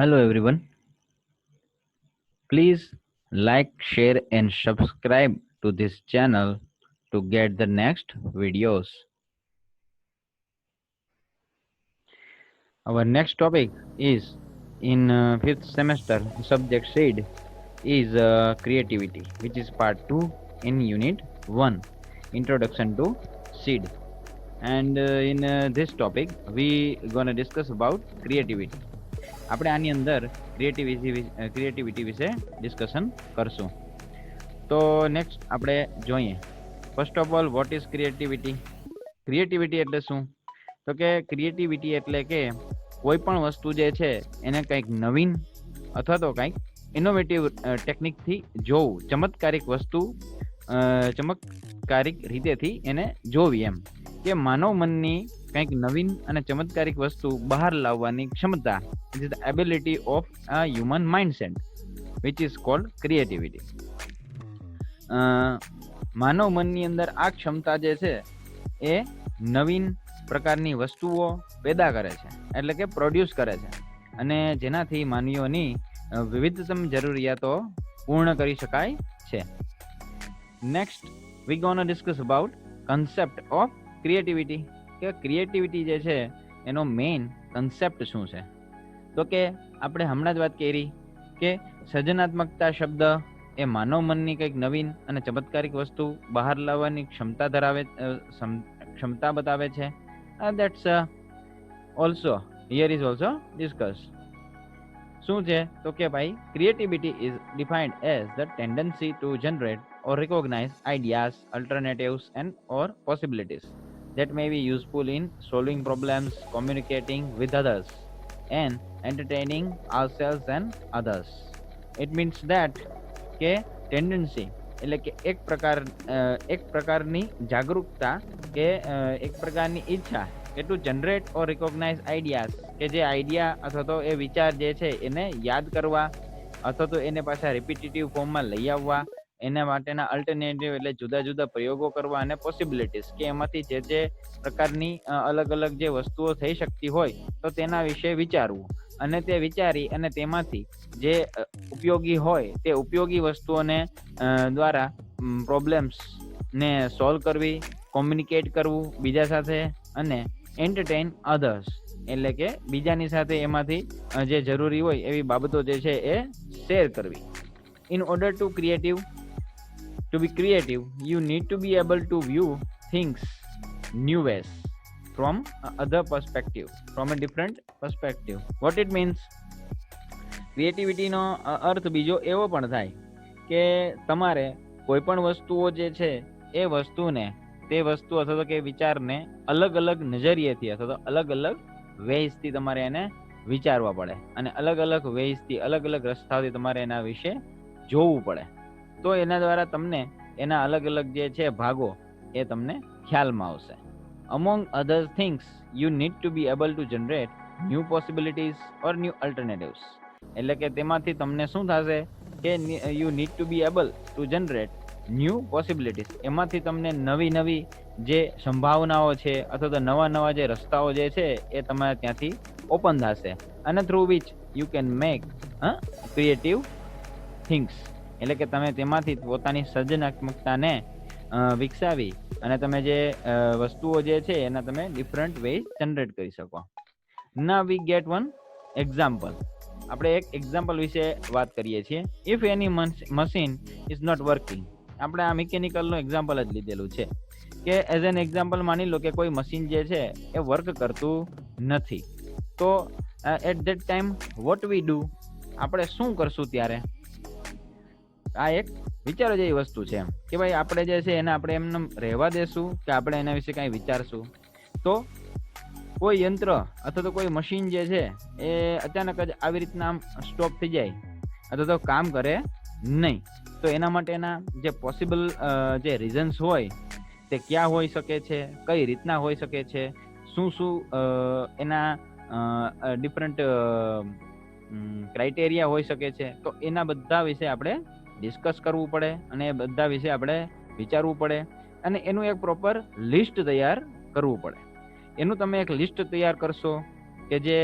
Hello everyone. Please like, share and subscribe to this channel to get the next videos. Our next topic is in fifth semester subject seed is creativity, which is part 2 in unit 1, introduction to seed. And in this topic we gonna discuss about creativity. આપણે આની અંદર creativity વિશે discussion કરશું. તો next આપણે જોઈએ. First of all, vote is creativity? Creativity એટલે શું? તો કે ક્રિએટિવિટી એટલે કે કોઈ પણ વસ્તુ જે છે એને કંઈક નવીન અથવા તો કંઈક ઇનોવેટિવ ટેકનિકથી જોવું, ચમત્કારિક વસ્તુ ચમત્કારિક રીતેથી એને જોવી, એમ કે માનવ મનની કંઈક નવીન અને ચમત્કારિક વસ્તુ બહાર લાવવાની ક્ષમતા, it is the ability of a human mindset which is called creativity. માનવ મનની અંદર આ ક્ષમતા જે છે એ નવીન પ્રકારની વસ્તુઓ પેદા કરે છે, એટલે કે પ્રોડ્યુસ કરે છે, અને જેનાથી માનવીઓની વિવિધતમ જરૂરિયાતો પૂર્ણ કરી શકાય છે. Next V gonna discuss about concept of creativity, કે ક્રિએટિવિટી જે છે એનો મેઇન કન્સેપ્ટ શું છે. તો કે આપણે હમણાં જ વાત કરી કે સર્જનાત્મકતા શબ્દ એ માનવ મનની કંઈક નવીન અને ચમત્કારિક વસ્તુ બહાર લાવવાની ક્ષમતા બતાવે છે. That's also here is also discussed. શું છે? તો કે ભાઈ creativity is defined as the tendency to generate or recognize ideas, alternatives and or possibilities that may be useful in solving problems, communicating with others and entertaining ourselves and others. It means that કે tendency એટલે કે એક પ્રકારની જાગૃતતા કે એક પ્રકારની ઈચ્છા કે to generate or recognise ideas, કે જે આઈડિયા અથવા તો એ વિચાર જે છે એને યાદ કરવા અથવા તો એને પાછા રિપીટેટિવ ફોર્મમાં લઈ આવવા, એના માટેના અલ્ટરનેટિવ એટલે જુદા જુદા પ્રયોગો કરવા, અને પોસિબિલિટીઝ કે એમાંથી જે પ્રકારની અલગ અલગ જે વસ્તુઓ થઈ શકતી હોય તો તેના વિશે વિચારવું, અને તે વિચારી અને તેમાંથી જે ઉપયોગી હોય તે ઉપયોગી વસ્તુઓને દ્વારા પ્રોબ્લેમ્સને સોલ્વ કરવી, કોમ્યુનિકેટ કરવું બીજા સાથે, અને એન્ટરટેઇન અધર્સ એટલે કે બીજાની સાથે એમાંથી જે જરૂરી હોય એવી બાબતો જે છે એ શેર કરવી. In order to be creative, you need to be able to view things new ways from other perspective, from a different perspective. What it means? Creativity નો અર્થ બીજો એવો પણ થાય કે તમારે કોઈ પણ વસ્તુઓ જે છે એ વસ્તુને, તે વસ્તુ અથવા તો કે વિચારને અલગ અલગ નજરિયેથી અથવા તો અલગ અલગ વેઝથી તમારે એને વિચારવા પડે, અને અલગ અલગ વેઝથી અલગ અલગ રસ્તાથી તમારે એના વિશે જોવું પડે. તો એના દ્વારા તમને એના અલગ અલગ જે છે ભાગો એ તમને ખ્યાલમાં આવશે. Among other things, you need to be able to generate new possibilities or new alternatives. એટલે કે તેમાંથી તમને શું થશે કે you need to be able to generate new possibilities. એમાંથી તમને નવી નવી જે સંભાવનાઓ છે અથવા તો નવા નવા જે રસ્તાઓ જે છે એ તમારે ત્યાંથી ઓપન થશે, અને through which you can make creative things. એટલે કે તમે તેમાંથી પોતાની સર્જનાત્મકતાને વિકસાવી અને તમે જે વસ્તુઓ જે છે એના તમે ડિફરન્ટ વે જનરેટ કરી શકો. ના વી ગેટ વન એક્ઝામ્પલ. આપણે એક એક્ઝામ્પલ વિશે વાત કરીએ છીએ. If any machine is not working, આપણે આ મિકેનિકલનું એક્ઝામ્પલ જ લીધેલું છે કે એઝ એન એક્ઝામ્પલ માની લો કે કોઈ મશીન જે છે એ વર્ક કરતું નથી, તો at that time what we do, આપણે શું કરશું ત્યારે? આ એક વિચારો જેવી વસ્તુ છે એમ કે ભાઈ આપણે જે છે એને આપણે એમને રહેવા દેશું કે આપણે એના વિશે કાંઈ વિચારશું? તો કોઈ યંત્ર અથવા તો કોઈ મશીન જે છે એ અચાનક જ આવી રીતના આમ સ્ટોપ થઈ જાય અથવા તો કામ કરે નહીં, તો એના માટેના જે પોસિબલ જે રીઝન્સ હોય તે ક્યાં હોઈ શકે છે, કઈ રીતના હોઈ શકે છે, શું શું એના ડિફરન્ટ ક્રાઇટેરિયા હોઈ શકે છે, તો એના બધા વિશે આપણે ડિસ્કસ કરવું પડે, અને એ બધા વિશે આપણે વિચારવું પડે, અને એનું એક પ્રોપર લિસ્ટ તૈયાર કરવું પડે. એનું તમે એક લિસ્ટ તૈયાર કરશો કે જે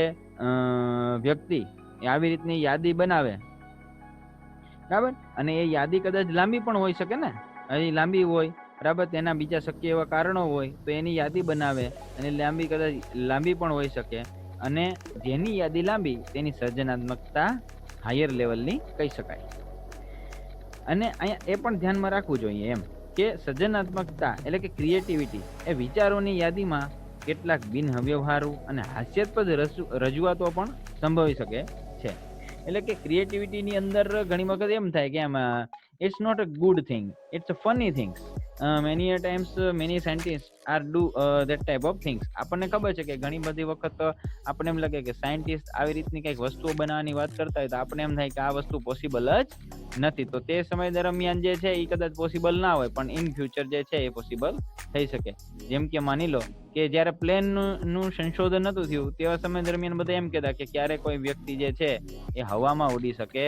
વ્યક્તિ એ આવી રીતની યાદી બનાવે, બરાબર, અને એ યાદી કદાચ લાંબી પણ હોઈ શકે ને, એ લાંબી હોય, બરાબર, તેના બીજા શક્ય એવા કારણો હોય તો એની યાદી બનાવે, અને લાંબી કદાચ લાંબી પણ હોઈ શકે, અને જેની યાદી લાંબી તેની સર્જનાત્મકતા હાયર લેવલની કહી શકાય. અને અહીંયા એ પણ ધ્યાનમાં રાખવું જોઈએ એમ કે સર્જનાત્મકતા એટલે કે ક્રિએટિવિટી એ વિચારોની યાદીમાં કેટલાક બિનવ્યવહારુ અને હાસ્યાસ્પદ રજૂઆતો પણ સંભવી શકે છે. એટલે કે ક્રિએટિવિટીની અંદર ઘણી વખત એમ થાય કે આમ it's not a good thing, it's a funny thing. Many a times many scientists are do that type of things. આપણને ખબર છે કે ઘણી બધી વખત આપણને એમ લાગે કે સાયન્ટિસ્ટ આવી રીતની કંઈક વસ્તુઓ બનાવવાની વાત કરતા હોય તો આપણે એમ થાય કે આ વસ્તુ પોસિબલ જ નથી. તો તે સમય દરમિયાન જે છે એ કદાચ પોસિબલ ના હોય, પણ ઇન ફ્યુચર જે છે એ પોસિબલ થઈ શકે. જેમ કે માની લો કે જ્યારે પ્લેનનું સંશોધન નહોતું થયું તેવા સમય દરમિયાન બધા એમ કહેતા કે ક્યારે કોઈ વ્યક્તિ જે છે એ હવામાં ઉડી શકે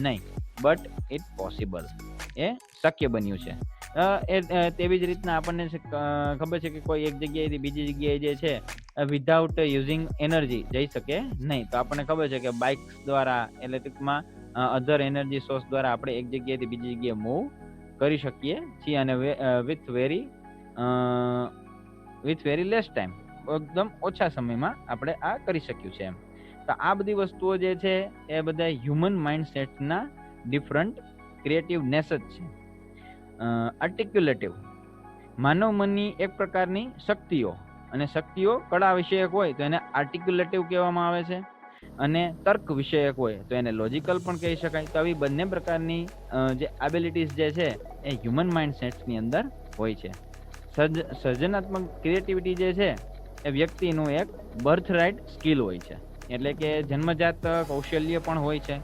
નહીં, બટ ઇટ પોસિબલ, એ શક્ય બન્યું છે. તેવી જ રીતના આપણને ખબર છે કે કોઈ એક જગ્યાએથી બીજી જગ્યાએ જે છે વિધાઉટ યુઝિંગ એનર્જી જઈ શકે નહીં. તો આપણને ખબર છે કે બાઇક્સ દ્વારા એટલે ટૂંકમાં અધર એનર્જી સોર્સ દ્વારા આપણે એક જગ્યાએથી બીજી જગ્યાએ મૂવ કરી શકીએ છીએ, અને વિથ વેરી લેસ ટાઈમ, એકદમ ઓછા સમયમાં આપણે આ કરી શક્યું છે એમ. તો આ બધી વસ્તુઓ જે છે એ બધા હ્યુમન માઇન્ડસેટના ડિફરન્ટ ક્રિએટિવનેસ જ છે. આર્ટિક્યુલેટિવ માનવ મનની એક પ્રકારની શક્તિઓ, અને શક્તિઓ કળા વિષયક હોય તો એને આર્ટિક્યુલેટિવ કહેવામાં આવે છે, અને તર્ક વિષયક હોય તો એને લોજિકલ પણ કહી શકાય. તો આવી બંને પ્રકારની જે એબિલિટીઝ જે છે એ હ્યુમન માઇન્ડસેટ્સની અંદર હોય છે. સર્જનાત્મક ક્રિએટિવિટી જે છે એ વ્યક્તિનું એક બર્થ રાઇટ સ્કિલ હોય છે, એટલે કે જન્મજાત કૌશલ્ય પણ હોય છે,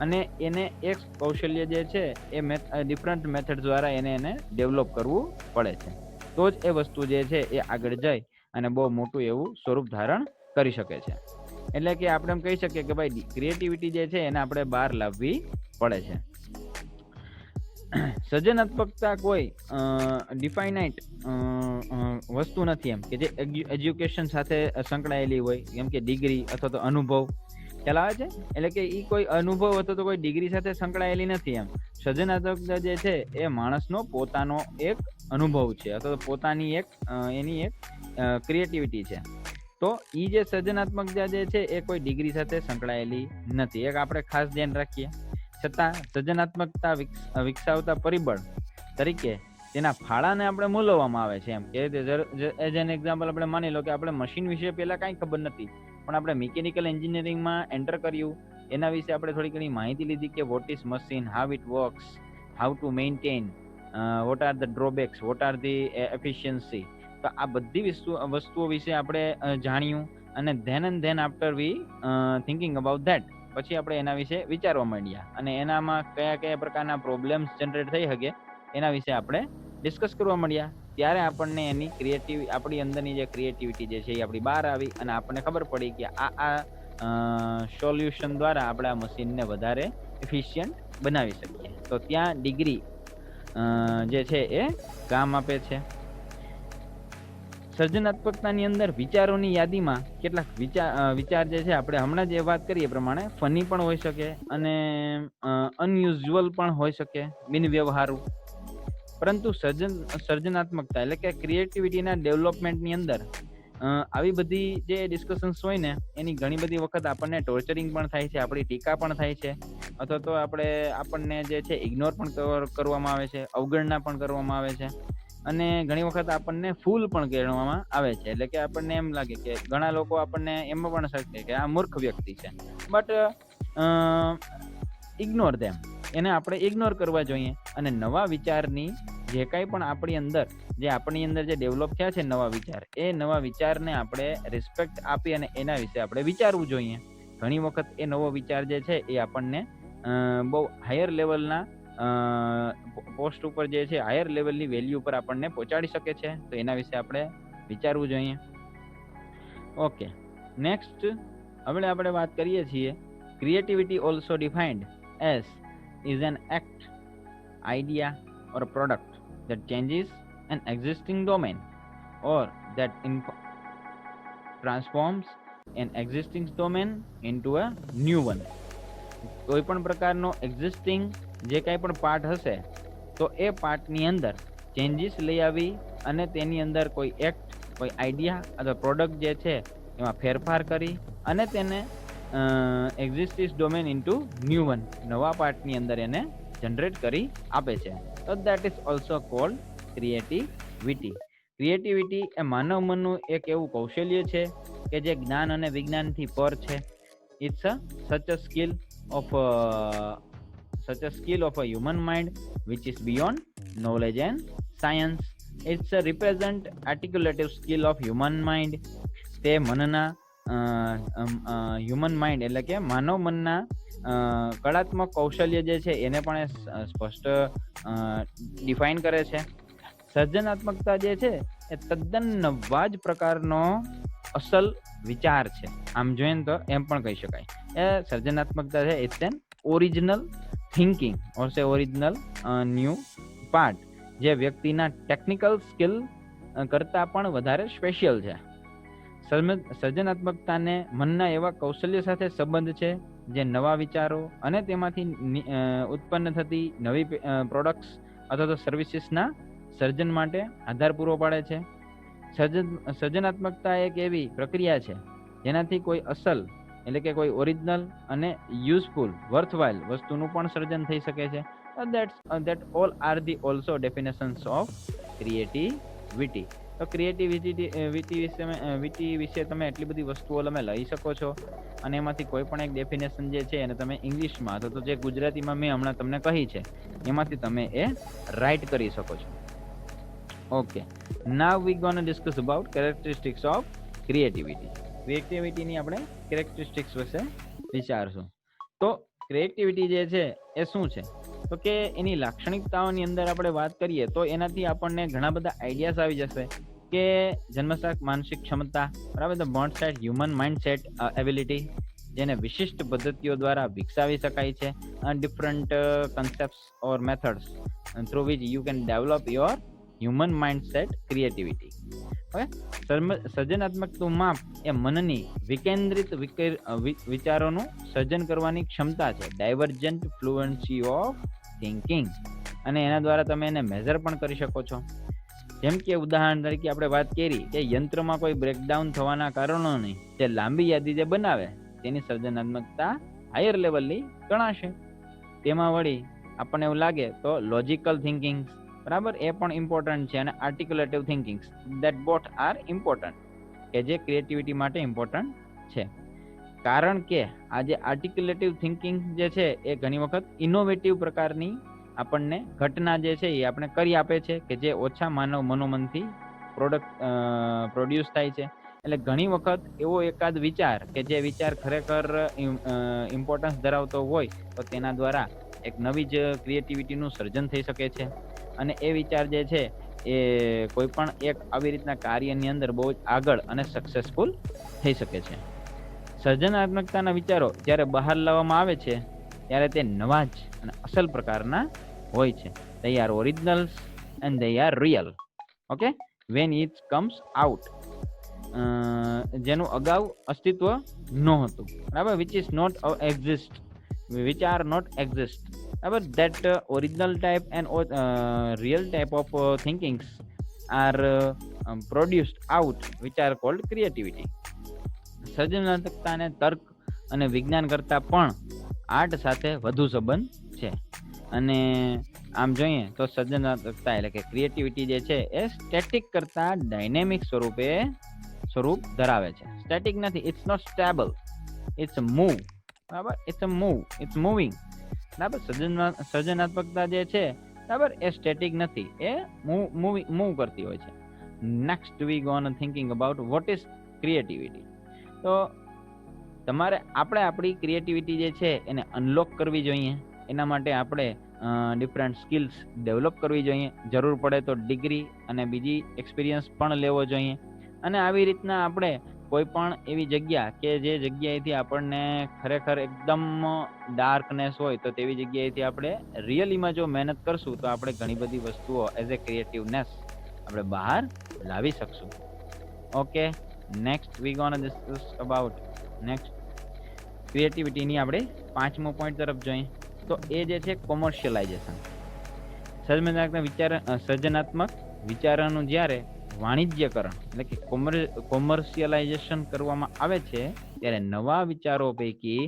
અને એને એક કૌશલ્ય જે છે એ ડિફરન્ટ મેથડ દ્વારા એને ડેવલપ કરવું પડે છે. તો જ એ વસ્તુ જે છે એ આગળ જાય અને બહુ મોટું એવું સ્વરૂપ ધારણ કરી શકે છે. એટલે કે આપણે એમ કહી શકીએ કે ભાઈ ક્રિએટિવિટી જે છે એને આપણે બહાર લાવવી પડે છે. સર્જનાત્મકતા કોઈ ડિફાઇનાઇટ વસ્તુ નથી એમ કે જે એજ્યુકેશન સાથે સંકળાયેલી હોય, જેમ કે ડિગ્રી અથવા તો અનુભવ. ખ્યાલ આવે છે? એટલે કે એ કોઈ અનુભવ અથવા તો કોઈ ડિગ્રી સાથે સંકળાયેલી નથી એમ. સર્જનાત્મકતા જે છે એ માણસનો પોતાનો એક અનુભવ છે, અથવા તો પોતાની એક એની એક ક્રિએટિવિટી છે. તો એ જે સર્જનાત્મકતા જે છે એ કોઈ ડિગ્રી સાથે સંકળાયેલી નથી, એક આપણે ખાસ ધ્યાન રાખીએ. છતાં સર્જનાત્મકતા વિકસાવતા પરિબળ તરીકે તેના ફાળાને આપણે મૂલવવામાં આવે છે એમ કે એઝ એન એક્ઝામ્પલ આપણે માની લો કે આપણે મશીન વિશે પહેલા કાંઈ ખબર નથી, પણ આપણે મિકેનિકલ એન્જિનિયરિંગમાં એન્ટર કર્યું, એના વિશે આપણે થોડી ઘણી માહિતી લીધી કે what is machine, how it works, how to maintain, what are the drawbacks, what are the efficiency. તો આ બધી વસ્તુઓ વિશે આપણે જાણ્યું, અને than after V thinking about that, પછી આપણે એના વિશે વિચારવા માંડ્યા, અને એનામાં કયા કયા પ્રકારના પ્રોબ્લેમ્સ જનરેટ થઈ શકે એના વિશે આપણે ડિસ્કસ કરવા માંડ્યા. ત્યારે આપણને એની આપણી અંદરની જે ક્રિએટિવિટી જે છે એ આપણી બહાર આવી, અને આપણને ખબર પડી કે આ સોલ્યુશન દ્વારા આપણે આ મશીનને વધારે એફિશિયન્ટ બનાવી શકીએ. તો ત્યાં ડિગ્રી જે છે એ કામ આપે છે. સર્જનાત્મકતાની અંદર વિચારોની યાદીમાં કેટલાક વિચાર જે છે આપણે હમણાં જે વાત કરીએ એ પ્રમાણે ફની પણ હોઈ શકે, અને અનયુઝ્યુઅલ પણ હોઈ શકે, બિનવ્યવહારુ. પરંતુ સર્જનાત્મકતા એટલે કે ક્રિએટિવિટીના ડેવલપમેન્ટની અંદર આવી બધી જે ડિસ્કશન્સ હોય ને એની ઘણી બધી વખત આપણને ટોર્ચરિંગ પણ થાય છે, આપણી ટીકા પણ થાય છે, અથવા તો આપણને જે છે ઇગ્નોર પણ કરવામાં આવે છે, અવગણના પણ કરવામાં આવે છે, અને ઘણી વખત આપણને ફૂલ પણ કહેવામાં આવે છે. એટલે કે આપણને એમ લાગે કે ઘણા લોકો આપણને એમાં પણ શકે કે આ મૂર્ખ વ્યક્તિ છે, બટ ઇગ્નોર ધેમ, એને આપણે ઇગ્નોર કરવા જોઈએ. અને નવા વિચારની જે કાંઈ પણ આપણી અંદર જે ડેવલપ થયા છે નવા વિચાર, એ નવા વિચારને આપણે રિસ્પેક્ટ આપી અને એના વિશે આપણે વિચારવું જોઈએ. ઘણી વખત એ નવો વિચાર જે છે એ આપણને બહુ હાયર લેવલના પોસ્ટ ઉપર જે છે હાયર લેવલની વેલ્યુ ઉપર આપણને પહોંચાડી શકે છે. તો એના વિશે આપણે વિચારવું જોઈએ. ઓકે, નેક્સ્ટ હવે આપણે વાત કરીએ છીએ creativity also defined as is an act, idea or a product that changes an existing domain or that transforms an existing domain into a new one. કોઈ પણ પ્રકારનો એક્ઝિસ્ટિંગ જે કાંઈ પણ પાર્ટ હશે તો એ પાર્ટની અંદર ચેન્જીસ લઈ આવી અને તેની અંદર કોઈ એક્ટ, કોઈ આઈડિયા અથવા પ્રોડક્ટ જે છે એમાં ફેરફાર કરી અને તેને existing domain into new one, નવા પાર્ટની અંદર એને જનરેટ કરી આપે છે. તો that is also called creativity. Creativity એ માનવ મનનું એક એવું કૌશલ્ય છે કે જે જ્ઞાન અને વિજ્ઞાનથી પર છે. It's such a skill of a human mind which is beyond knowledge and science. It's a represent articulative skill of human mind. તે મનના હ્યુમન માઇન્ડ એટલે કે માનવ મનના કળાત્મક કૌશલ્ય જે છે એને પણ સ્પષ્ટ ડિફાઇન કરે છે. સર્જનાત્મકતા જે છે એ તદ્દન નવા જ પ્રકારનો અસલ વિચાર છે. આમ જોઈએ ને તો એમ પણ કહી શકાય એ સર્જનાત્મકતા છે ઇટ્સ એન ઓરિજિનલ થિંકિંગ ઓર સે ઓરિજિનલ ન્યૂ પાર્ટ જે વ્યક્તિના ટેકનિકલ સ્કિલ કરતાં પણ વધારે સ્પેશિયલ છે. સર્જનાત્મકતાને મનના એવા કૌશલ્ય સાથે સંબંધ છે જે નવા વિચારો અને તેમાંથી ઉત્પન્ન થતી નવી પ્રોડક્ટ્સ અથવા તો સર્વિસીસના સર્જન માટે આધાર પૂરો પાડે છે. સર્જનાત્મકતા એક એવી પ્રક્રિયા છે જેનાથી કોઈ અસલ એટલે કે કોઈ ઓરિજિનલ અને યુઝફુલ વર્થવાઇલ વસ્તુનું પણ સર્જન થઈ શકે છે. that all are the also definitions of creativity. તો ક્રિએટિવિટી વિશે તમે એટલી બધી વસ્તુઓ તમે લઈ શકો છો અને એમાંથી કોઈ પણ એક ડેફિનેશન જે છે એને તમે ઇંગ્લિશમાં અથવા તો જે ગુજરાતીમાં મેં હમણાં તમને કહી છે એમાંથી તમે એ રાઇટ કરી શકો છો. Okay, now we gonna discuss about characteristics of creativity. ક્રિએટિવિટીની આપણે કેરેક્ટરિસ્ટિક્સ વિશે વિચારશું. તો ક્રિએટિવિટી જે છે એ શું છે તો કે એની લાક્ષણિકતાઓની અંદર આપણે વાત કરીએ તો એનાથી આપણને ઘણા બધા આઈડિયાઝ આવી જશે કે જન્મજાત માનસિક ક્ષમતા, બરાબર, ધ બોન્ડ set human mind set ability જેને વિશિષ્ટ પદ્ધતિઓ દ્વારા વિકસાવી શકાય છે. Different concepts or methods through which you can develop your human mind set creativity. Okay, સર્જનાત્મકનું માપ એ મનની વિકેન્દ્રિત વિચારોનું સર્જન કરવાની ક્ષમતા છે, ડાયવર્જન્ટ ફ્લુઅન્સી ઓફ થિંકિંગ, અને એના દ્વારા તમે એને મેઝર પણ કરી શકો છો. જેમ કે ઉદાહરણ તરીકે આપણે વાત કરી કે યંત્રમાં કોઈ બ્રેકડાઉન થવાના કારણોની જે લાંબી યાદી જે બનાવે તેની સર્જનાત્મકતા હાયર લેવલની ગણાશે. તેમાં વળી આપણને એવું લાગે તો લોજિકલ થિંકિંગ, બરાબર, એ પણ ઇમ્પોર્ટન્ટ છે, અને articulative thinking, that both are important, કે જે ક્રિએટિવિટી માટે ઇમ્પોર્ટન્ટ છે. કારણ કે આ જે આર્ટિક્યુલેટિવ થિંકિંગ જે છે એ ઘણી વખત ઇનોવેટિવ પ્રકારની આપણને ઘટના જે છે એ આપણે કરી આપે છે કે જે ઓછા માનવ મનોમનથી પ્રોડ્યુસ થાય છે. એટલે ઘણી વખત એવો એકાદ વિચાર કે જે વિચાર ખરેખર ઇમ્પોર્ટન્સ ધરાવતો હોય તો તેના દ્વારા એક નવી જ ક્રિએટિવિટીનું સર્જન થઈ શકે છે. અને એ વિચાર જે છે એ કોઈ પણ એક આવી રીતના કાર્યની અંદર બહુ જ આગળ અને સક્સેસફુલ થઈ શકે છે. સર્જનાત્મકતાના વિચારો જ્યારે બહાર લાવવામાં આવે છે ત્યારે તે નવા જ અને અસલ પ્રકારના હોય છે. they are originals and they are real. Okay, when it comes out, જેનું અગાઉ અસ્તિત્વ નહોતું, બરાબર, which are not exist, બરાબર, that original type and real type of thinkings are produced out, which are called creativity. સર્જનાત્મકતાને તર્ક અને વિજ્ઞાન કરતાં પણ આર્ટ સાથે વધુ સંબંધ છે. અને આમ જોઈએ તો સર્જનાત્મકતા એટલે કે ક્રિએટિવિટી જે છે એ સ્ટેટિક કરતાં ડાયનેમિક સ્વરૂપ ધરાવે છે. સ્ટેટિક નથી, it's not stable, it's move, બરાબર, ઇટ્સ મૂવિંગ, બરાબર. સર્જનાત્મકતા જે છે, બરાબર, એ સ્ટેટિક નથી, એ મૂવ કરતી હોય છે. Next we gone thinking about what is creativity. તો તમારે આપણી ક્રિએટિવિટી જે છે એને અનલોક કરવી જોઈએ. એના માટે આપણે ડિફરન્ટ સ્કિલ્સ ડેવલપ કરવી જોઈએ. જરૂર પડે તો ડિગ્રી અને બીજી એક્સપિરિયન્સ પણ લેવો જોઈએ. અને આવી રીતના આપણે કોઈ પણ એવી જગ્યા કે જે જગ્યાએથી આપણને ખરેખર એકદમ ડાર્કનેસ હોય તો તેવી જગ્યાએથી આપણે રિયલીમાં જો મહેનત કરશું તો આપણે ઘણી બધી વસ્તુઓ એઝ એ ક્રિએટિવનેસ આપણે બહાર લાવી શકશું. Okay, next we gonna discuss about next ક્રિએટિવિટીની આપણે 5મો પોઈન્ટ તરફ જોઈએ તો એ જે છે કોમર્શિયલાઇઝેશન. સર્જનાત્મક વિચારોનું જ્યારે વાણિજ્યકરણ એટલે કે કોમર્શિયલાઇઝેશન કરવામાં આવે છે ત્યારે નવા વિચારો પૈકી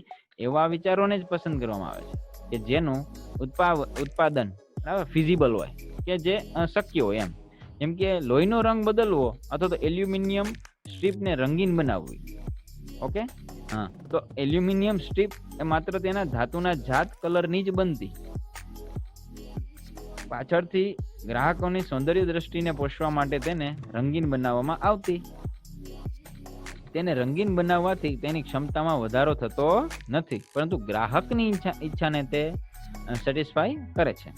એવા વિચારોને જ પસંદ કરવામાં આવે છે કે જેનું ઉત્પાદન ફિઝિબલ હોય, કે જે શક્ય હોય. જેમ કે લોહીનો રંગ બદલવો અથવા તો એલ્યુમિનિયમ સ્ટ્રીપને રંગીન બનાવવી. ઓકે, હા, તો એલ્યુમિનિયમ સ્ટ્રીપ એ માત્ર તેના ધાતુના જાત કલરની જ બનતી. પાછળથી ગ્રાહકોની સૌંદર્ય દ્રષ્ટિને પોષવા માટે તેને રંગીન બનાવવામાં આવતી. તેને રંગીન બનાવવાથી તેની ક્ષમતામાં વધારો થતો નથી, પરંતુ ગ્રાહકની ઈચ્છાને તે સેટિસ્ફાય કરે છે.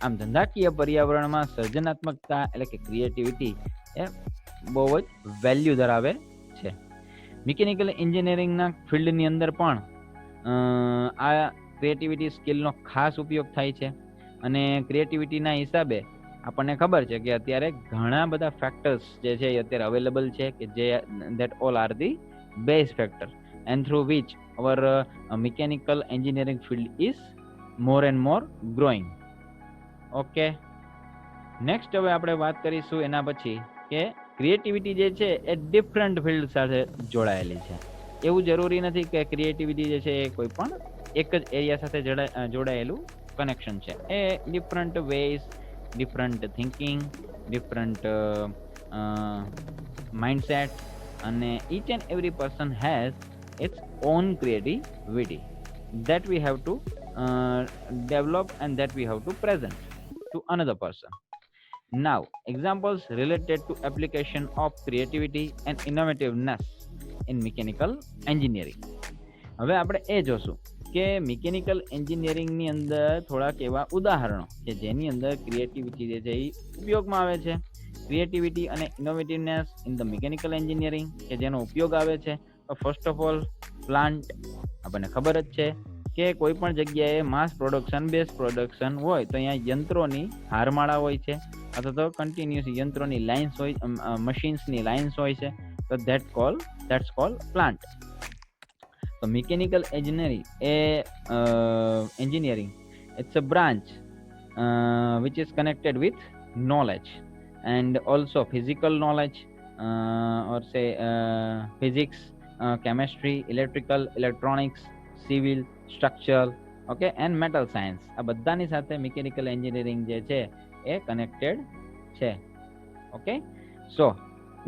આમ ધંધાકીય પર્યાવરણમાં સર્જનાત્મકતા એટલે કે ક્રિએટિવિટી એ બહુ જ વેલ્યુ ધરાવે છે. મિકેનિકલ એન્જિનિયરિંગના ફિલ્ડની અંદર પણ આ ક્રિએટિવિટી સ્કિલનો ખાસ ઉપયોગ થાય છે. અને ક્રિએટિવિટીના હિસાબે આપણને ખબર છે કે અત્યારે ઘણા બધા ફેક્ટર્સ જે છે એ અત્યારે અવેલેબલ છે કે જે that all are the base factor and through which our mechanical engineering field is more and more growing. Okay, next હવે આપણે વાત કરીશું એના પછી કે ક્રિએટિવિટી જે છે એ ડિફરન્ટ ફિલ્ડ સાથે જોડાયેલી છે. એવું જરૂરી નથી કે ક્રિએટિવિટી જે છે એ કોઈ પણ એક જ એરિયા સાથે જોડાયેલું કનેક્શન છે. એ different ways, different thinking, different mindset, અને each and every person has its own creativity that we have to develop and that we have to present to another person. Now, examples related to application of creativity and innovativeness in mechanical engineering. હવે આપણે એ જોશું કે mechanical એન્જિનિયરિંગની અંદર થોડાક એવા ઉદાહરણો કે જેની અંદર ક્રિએટિવિટી જે છે એ ઉપયોગમાં આવે છે. ક્રિએટિવિટી અને innovativeness in the mechanical engineering કે જેનો ઉપયોગ આવે છે. First of all, plant. આપણને ખબર જ છે કે કોઈ પણ જગ્યાએ માસ પ્રોડક્શન, બેઝ પ્રોડક્શન હોય તો અહીંયા યંત્રોની હારમાળા હોય છે અથવા તો કન્ટિન્યુઅસ યંત્રોની લાઇન્સ હોય, મશીન્સની લાઇન્સ હોય છે. તો that's called plant. So mechanical engineering it's a branch which is connected with knowledge and also physical knowledge, or say physics, chemistry, electrical, electronics, civil, structural, okay, and metal science. આ બધાની સાથે mechanical engineering જે છે એ connected છે. Okay, so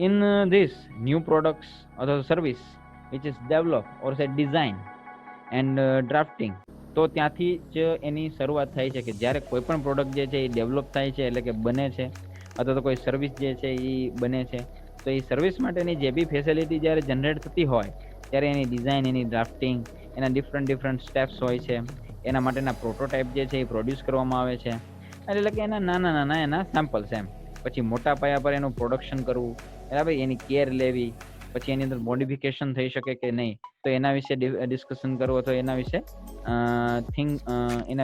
in this new products or the service which is developed or say design and drafting, તો ત્યાંથી જ એની શરૂઆત થાય છે કે જ્યારે કોઈ પણ પ્રોડક્ટ જે છે એ ડેવલપ થાય છે એટલે કે બને છે, અથવા તો કોઈ સર્વિસ જે છે એ બને છે, તો એ સર્વિસ માટેની જે બી ફેસિલિટી જ્યારે જનરેટ થતી હોય ત્યારે એની ડિઝાઇન, એની ડ્રાફ્ટિંગ, એના ડિફરન્ટ સ્ટેપ્સ હોય છે. એના માટેના પ્રોટોટાઇપ જે છે એ પ્રોડ્યુસ કરવામાં આવે છે. એટલે કે એના નાના એના સેમ્પલ્સ એમ. પછી મોટા પાયા પર એનું પ્રોડક્શન કરવું, બરાબર, એની કેર લેવી, પછી એની અંદર મોડિફિકેશન થઈ શકે કે નહીં, તો એના વિશે ડિસ્કશન કરવું, તો એના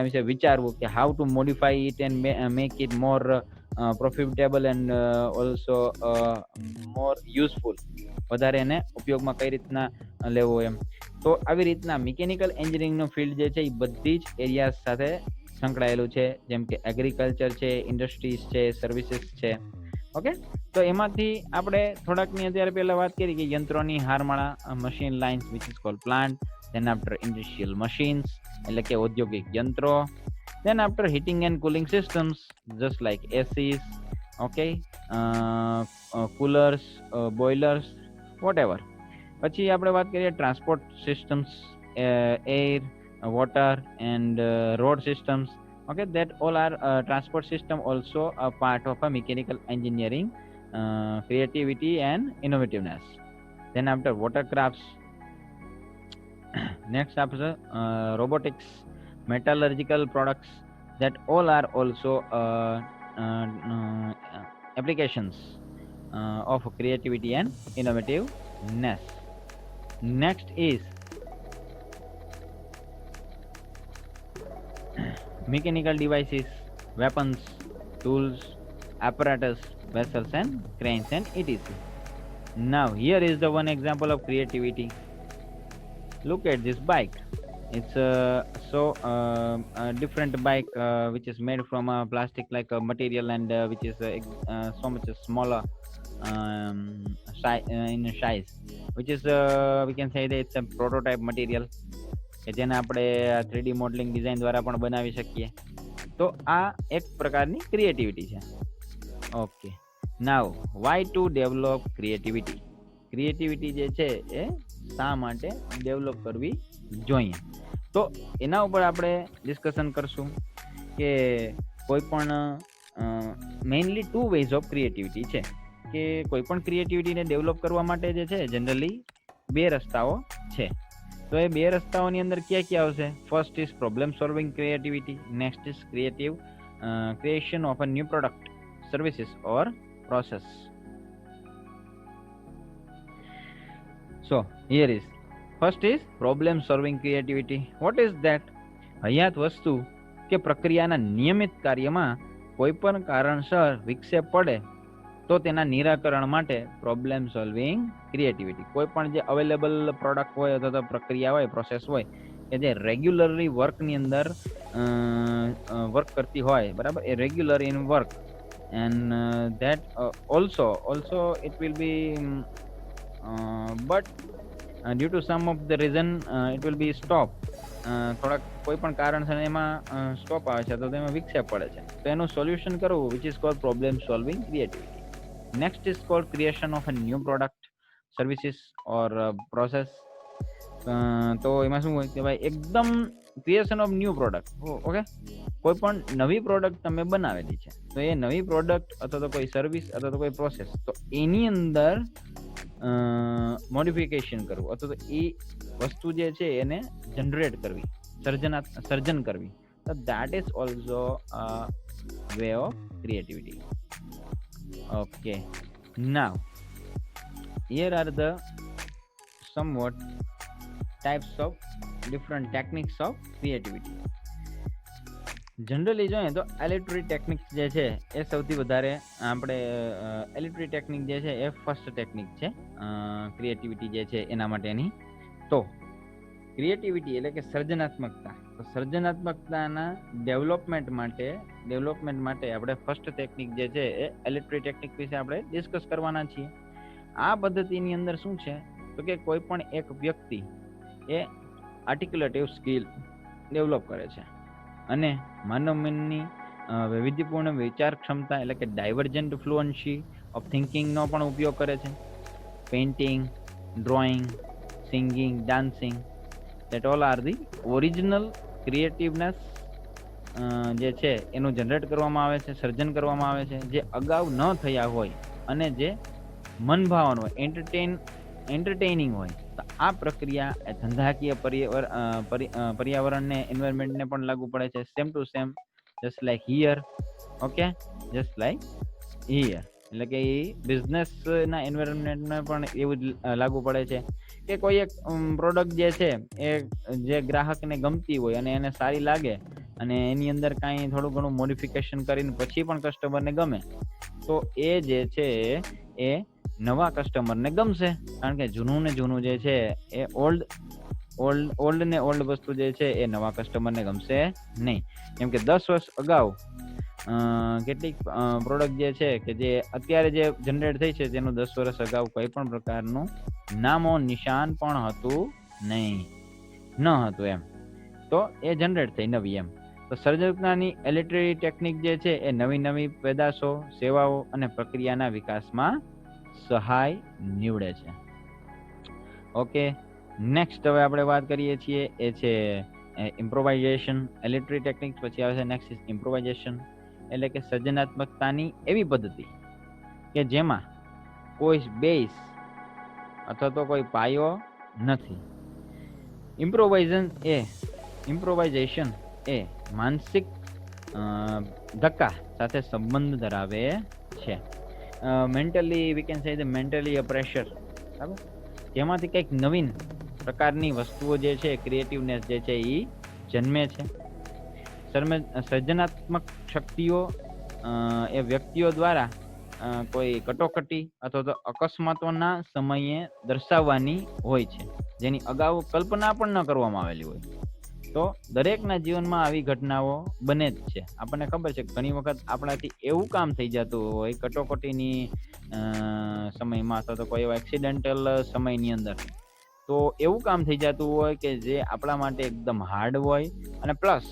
વિશે વિચારવું કે how to modify it and make it more profitable and also more useful. વધારે એને ઉપયોગમાં કઈ રીતના લેવો એમ. તો આવી રીતના મિકેનિકલ એન્જિનિયરિંગનો ફિલ્ડ જે છે એ બધી જ એરિયાઝ સાથે સંકળાયેલું છે, જેમ કે એગ્રીકલ્ચર છે, ઇન્ડસ્ટ્રીઝ છે, સર્વિસીસ છે. ઓકે, તો એમાંથી આપણે થોડાકની અત્યારે પહેલા વાત કરી કે યંત્રોની હારમાળા, machine lines which is called plant. Then after industrial machines એટલે કે ઔદ્યોગિક યંત્રો. Then after heating and cooling systems just like ACs, okay, coolers, boilers, what. પછી આપણે વાત કરીએ transport systems, air, water and road systems. Okay, that all are transport system also a part of a mechanical engineering creativity and innovativeness. Then after watercrafts, next after robotics, metallurgical products, that all are also applications of creativity and innovativeness. Next is mechanical devices, weapons, tools, apparatus, vessels and cranes and etc. Now here is the one example of creativity. look at this bike. It's a different bike which is made from plastic like material, and which is so much smaller in size, which is we can say that it's a prototype material કે જેને આપણે 3D modelling design દ્વારા પણ બનાવી શકીએ. તો આ એક પ્રકારની ક્રિએટિવિટી છે. Okay, now why to develop creativity. Creativity જે છે એ શા માટે ડેવલપ કરવી જોઈએ, તો એના ઉપર આપણે ડિસ્કશન કરશું કે કોઈ પણ મેઇનલી 2 વેઝ ઓફ ક્રિએટિવિટી છે, કે કોઈ પણ ક્રિએટિવિટીને ડેવલપ કરવા માટે જે છે જનરલી 2 રસ્તાઓ છે. તો એ 2 રસ્તાઓની અંદર ક્યાં ક્યાં આવશે? First is problem solving creativity, next is creation of a new product, services or process. So here is first is problem solving creativity. What is that? હયાત વસ્તુ કે પ્રક્રિયાના નિયમિત કાર્યમાં કોઈ પણ કારણસર વિક્ષેપ પડે તો તેના નિરાકરણ માટે પ્રોબ્લેમ સોલ્વિંગ ક્રિએટિવિટી. કોઈ પણ જે અવેલેબલ પ્રોડક્ટ હોય અથવા તો પ્રક્રિયા હોય, પ્રોસેસ હોય કે જે રેગ્યુલરલી વર્કની અંદર વર્ક કરતી હોય, બરાબર, એ regular in work, and that also it will be but due to some of the reason it will be stop. થોડાક કોઈ પણ કારણસર એમાં સ્ટોપ આવે છે તો તેમાં વિક્ષેપ પડે છે, તો એનું સોલ્યુશન કરવું, which is cold problem solving creativity. Next is called creation of a new product, services or process. તો એમાં શું હોય કે ભાઈ એકદમ creation of new product. Okay, કોઈ પણ નવી પ્રોડક્ટ તમે બનાવેલી છે, તો એ નવી પ્રોડક્ટ અથવા તો કોઈ સર્વિસ અથવા તો કોઈ પ્રોસેસ, તો એની અંદર મોડિફિકેશન કરવું અથવા તો એ વસ્તુ જે છે એને જનરેટ કરવી, સર્જન કરવી. તો that is also way of creativity. Okay, now here are the somewhat types of different techniques of creativity. Generally જોઈએ તો એલિટરી ટેકનિક્સ જે છે એ સૌથી વધારે આપણે એલિટરી ટેકનિક જે છે એ ફર્સ્ટ ટેકનિક છે ક્રિએટિવિટી જે છે એના માટેની. તો ક્રિએટિવિટી એટલે કે સર્જનાત્મકતા. તો સર્જનાત્મકતાના ડેવલપમેન્ટ માટે આપણે ફર્સ્ટ ટેકનિક જે છે એ એલિટરી ટેકનિક વિશે આપણે ડિસ્કસ કરવાના છીએ. આ પદ્ધતિની અંદર શું છે તો કે કોઈ પણ એક વ્યક્તિ એ આર્ટિક્યુલેટિવ સ્કિલ ડેવલપ કરે છે અને માનવ મનની વૈવિધ્યપૂર્ણ વિચાર ક્ષમતા એટલે કે ડાયવર્જન્ટ ફ્લુઅન્સી ઓફ થિંકિંગનો પણ ઉપયોગ કરે છે. Painting, drawing, singing, dancing, that all are the original creativeness જે છે એનું જનરેટ કરવામાં આવે છે, સર્જન કરવામાં આવે છે, જે અગાઉ ન થયા હોય અને જે મનભાવન હોય, એન્ટરટેનિંગ હોય. તો આ પ્રક્રિયા ધંધાકીય પર્યાવરણને, એન્વાયરમેન્ટને પણ લાગુ પડે છે. Same to same, just like here. Okay, just like here એટલે કે એ બિઝનેસના એન્વાયરમેન્ટને પણ એવું જ લાગુ પડે છે કે કોઈ એક પ્રોડક્ટ જે છે એ જે ગ્રાહકને ગમતી હોય અને એને સારી લાગે અને એની અંદર કાંઈ થોડું ઘણું મોડિફિકેશન કરીને પછી પણ કસ્ટમરને ગમે, તો એ જે છે એ નવા કસ્ટમરને ગમશે. કારણ કે જૂનું ને જૂનું જે છે એ ઓલ્ડ ને ઓલ્ડ વસ્તુ જે છે એ નવા કસ્ટમરને ગમશે નહીં. કેમ કે 10 વર્ષ અગાઉ કેટલીક પ્રોડક્ટ જે છે કે જે અત્યારે જે જનરેટ થઈ છે તેનું 10 વર્ષ અગાઉ કોઈ પણ પ્રકારનું નામો નિશાન પણ હતું નહીં, ન હતું એમ. તો એ જનરેટ થઈ નવી એમ. તો સર્જનાત્મકતાની એલિટરી ટેકનિક જે છે એ નવી પેદાશો, સેવાઓ અને પ્રક્રિયાના વિકાસમાં સહાય નીવડે છે. ઓકે, નેક્સ્ટ હવે આપણે વાત કરીએ છીએ એ છે ઇમ્પ્રોવાઇઝેશન. એલિટરી ટેકનિક પછી આવે છે નેક્સ્ટ ઇઝ ઇમ્પ્રોવાઇઝેશન, એટલે કે સર્જનાત્મકતાની એવી પદ્ધતિ કે જેમાં કોઈ બેઝ અથવા તો કોઈ પાયો નથી. ઇમ્પ્રોવાઇઝેશન એ માનસિક ધક્કા સાથે સંબંધ ધરાવે છે. Mentally we can say the mentally pressure, બરાબર, જેમાંથી કંઈક નવીન પ્રકારની વસ્તુઓ જે છે, ક્રિએટિવનેસ જે છે એ જન્મે છે. સર્જનાત્મક શક્તિઓ એ વ્યક્તિઓ દ્વારા કોઈ કટોકટી અથવા તો અકસ્માતોના સમયે દર્શાવવાની હોય છે. જેની અગાઉ કલ્પના પણ ન કરવામાં આવેલી હોય. તો દરેકના જીવનમાં આવી ઘટનાઓ બને જ છે. આપણને ખબર છે ઘણી વખત આપણાથી એવું કામ થઈ જતું હોય કટોકટીની સમયમાં, અથવા તો કોઈ એવા એક્સિડેન્ટલ સમયની અંદર, તો એવું કામ થઈ જતું હોય કે જે આપણા માટે એકદમ હાર્ડ હોય, અને પ્લસ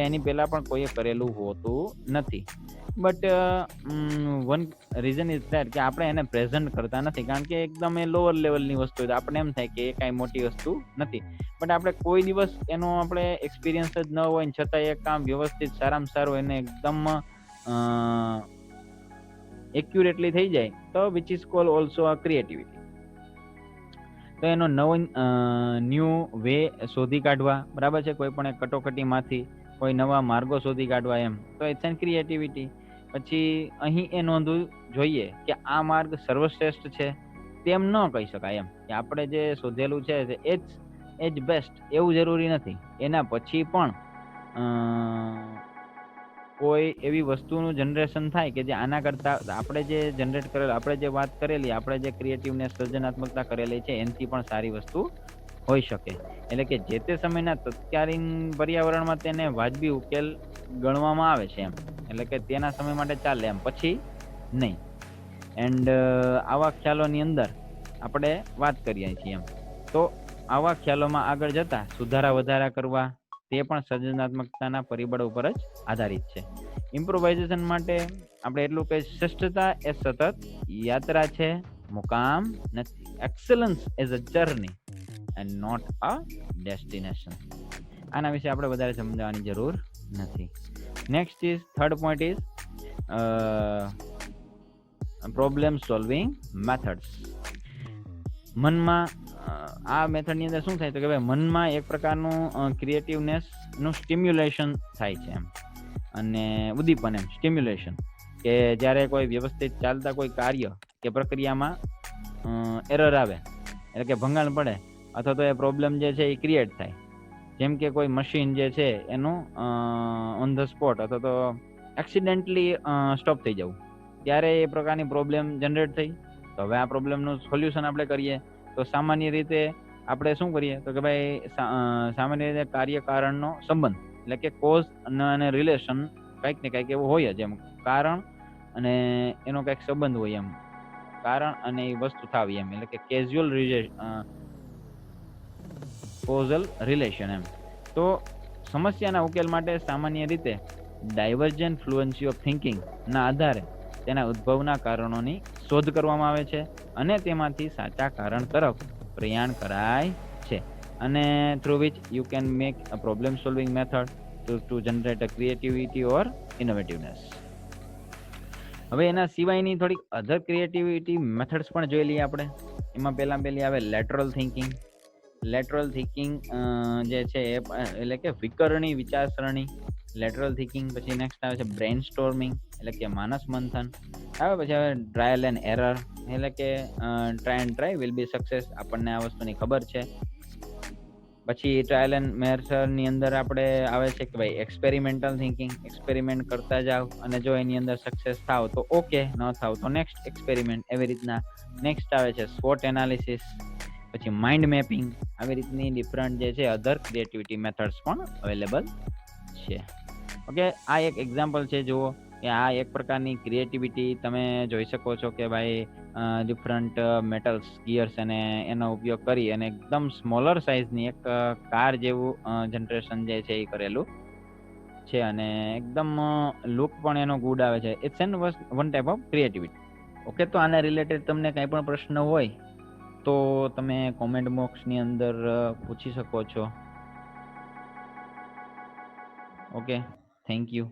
એની પહેલા પણ કોઈએ કરેલું હોતું નથી. But one reason is that કે આપણે એને પ્રેઝન્ટ કરતા નથી, કારણ કે એકદમ એ લોઅર લેવલની વસ્તુ હોય. આપણે એમ થાય કે એ કાંઈ મોટી વસ્તુ નથી. બટ આપણે કોઈ દિવસ એનો આપણે એક્સપિરિયન્સ જ ન હોય ને છતાં એ કામ વ્યવસ્થિત સારામાં સારું એને એકદમ એક્યુરેટલી થઈ જાય, તો which is call also a creativity. તો એનો નવો ન્યૂ વે શોધી કાઢવા, બરાબર છે, કોઈ પણ એક કટોકટીમાંથી કોઈ નવા માર્ગો શોધી કાઢવા, એમ તો ઇટ્સ એન ક્રિએટિવિટી. પછી અહીં એ નોંધવું જોઈએ કે આ માર્ગ સર્વશ્રેષ્ઠ છે તેમ ન કહી શકાય, એમ કે આપણે જે શોધેલું છે એ જ બેસ્ટ એવું જરૂરી નથી. એના પછી પણ કોઈ એવી વસ્તુનું જનરેશન થાય કે જે આના કરતાં આપણે જે જનરેટ કરેલ, આપણે જે વાત કરેલી, આપણે જે ક્રિએટિવનેસ સર્જનાત્મકતા કરેલી છે એનાથી પણ સારી વસ્તુ હોઈ શકે. એટલે કે જે તે સમયના તત્કાલીન પર્યાવરણમાં તેને વાજબી ઉકેલ ગણવામાં આવે છે, એમ એટલે કે તેના સમય માટે ચાલે, એમ પછી નહીં. એન્ડ આવા ખ્યાલોની અંદર આપણે વાત કરીએ છીએ, એમ તો આવા ખ્યાલોમાં આગળ જતા સુધારા વધારા કરવા તે પણ સર્જનાત્મકતાના પરિબળો ઉપર જ આધારિત છે. ઇમ્પ્રોવાઇઝેશન માટે આપણે એટલું કે શ્રેષ્ઠતા એ સતત યાત્રા છે, મુકામ નથી. Excellence is a journey and not a destination. આના વિશે આપણે વધારે સમજાવવાની જરૂર નથી. Next is third point is problem solving methods. મનમાં આ મેથડની અંદર શું થાય તો કે ભાઈ મનમાં એક પ્રકારનું ક્રિએટિવનેસનું સ્ટિમ્યુલેશન થાય છે, એમ અને ઉદ્દીપન, એમ સ્ટિમ્યુલેશન, કે જ્યારે કોઈ વ્યવસ્થિત ચાલતા કોઈ કાર્ય કે પ્રક્રિયામાં એરર આવે, એટલે કે ભંગાણ પડે, અથવા તો એ પ્રોબ્લેમ જે છે એ ક્રિએટ થાય. જેમ કે કોઈ મશીન જે છે એનું ઓન ધ સ્પોટ અથવા તો એક્સિડેન્ટલી સ્ટોપ થઈ જવું, ત્યારે એ પ્રકારની પ્રોબ્લેમ જનરેટ થઈ. તો હવે આ પ્રોબ્લેમનું સોલ્યુશન આપણે કરીએ તો સામાન્ય રીતે આપણે શું કરીએ તો કે ભાઈ સામાન્ય રીતે કાર્યકારણનો સંબંધ, એટલે કે કોઝ અને રિલેશન કંઈક ને કંઈક એવું હોય જ, એમ કારણ અને એનો કંઈક સંબંધ હોય, એમ કારણ અને એ વસ્તુ થાવી, એમ એટલે કે કોઝલ રિલેશન. એમ તો સમસ્યાના ઉકેલ માટે સામાન્ય રીતે ડાયવર્જન્ટ ફ્લુઅન્સી ઓફ થિંકિંગ ના આધારે તેના ઉદ્ભવના કારણોની શોધ કરવામાં આવે છે અને તેમાંથી સાચા કારણ તરફ પ્રયાણ કરાય છે, અને through which you can make a problem solving method to generate a creativity or innovativeness. હવે એના સિવાયની થોડીક અધર ક્રિએટિવિટી મેથડ્સ પણ જોઈ લઈએ આપણે. એમાં પહેલી આવે લેટરલ થિંકિંગ. લેટરલ થિંકિંગ જે છે એ એટલે કે વિકરણી વિચારસરણી, લેટરલ થિંકિંગ. પછી નેક્સ્ટ આવે છે બ્રેઇન સ્ટોર્મિંગ, એટલે કે માનસ મંથન. આવે પછી આવે ટ્રાયલ એન્ડ એરર, એટલે કે try and try will be success, આપણને આ વસ્તુની ખબર છે. પછી ટ્રાયલ એન્ડ મેથડની અંદર આપણે આવે છે કે ભાઈ એક્સપેરિમેન્ટલ થિંકિંગ, એક્સપેરિમેન્ટ કરતા જાવ અને જો એની અંદર સક્સેસ થાવ તો ઓકે, ન થાવ તો નેક્સ્ટ એક્સપેરિમેન્ટ, એવી રીતના. નેક્સ્ટ આવે છે સ્વોટ એનાલિસિસ, પછી માઇન્ડ મેપિંગ. આવી રીતની ડિફરન્ટ જે છે અધર ક્રિએટિવિટી મેથડ્સ પણ અવેલેબલ છે. ઓકે, આ એક એક્ઝામ્પલ છે. જુઓ કે આ એક પ્રકારની ક્રિએટિવિટી તમે જોઈ શકો છો કે ભાઈ ડિફરન્ટ મેટલ્સ, ગિયર્સ અને એનો ઉપયોગ કરી અને એકદમ સ્મોલર સાઇઝની એક કાર જેવું જનરેશન જે છે એ કરેલું છે, અને એકદમ લુક પણ એનો ગુડ આવે છે. It's an one type of creativity. Okay, તો આના રિલેટેડ તમને કંઈ પણ પ્રશ્ન હોય તો તમે કોમેન્ટ બોક્સની અંદર પૂછી શકો છો. Okay, thank you.